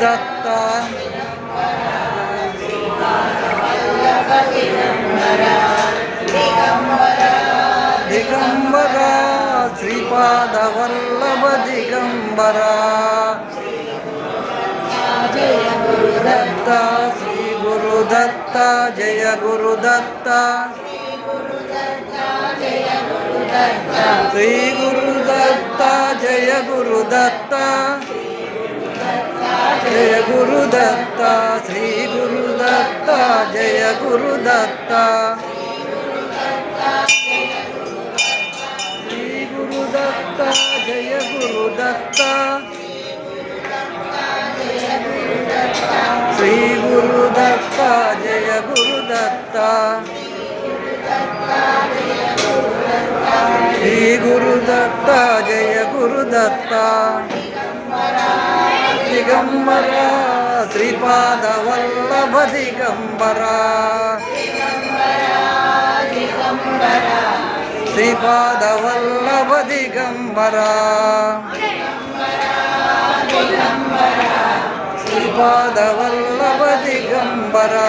Dutt Digambara Shripad Vallabh Digambara Jai Gurudatt Shri Gurudatt Jai Gurudatt Shri Gurudatt Jai Gurudatt Jai Gurudatt Shri Gurudatt Jai Gurudatt Shri Gurudatt Jai Gurudatt Shri Gurudatt Jai Gurudatt Shri Gurudatt Jai Gurudatt Digambara Shripad Vallabh Digambara Shripad Vallabh Digambara Shripad Vallabh Digambara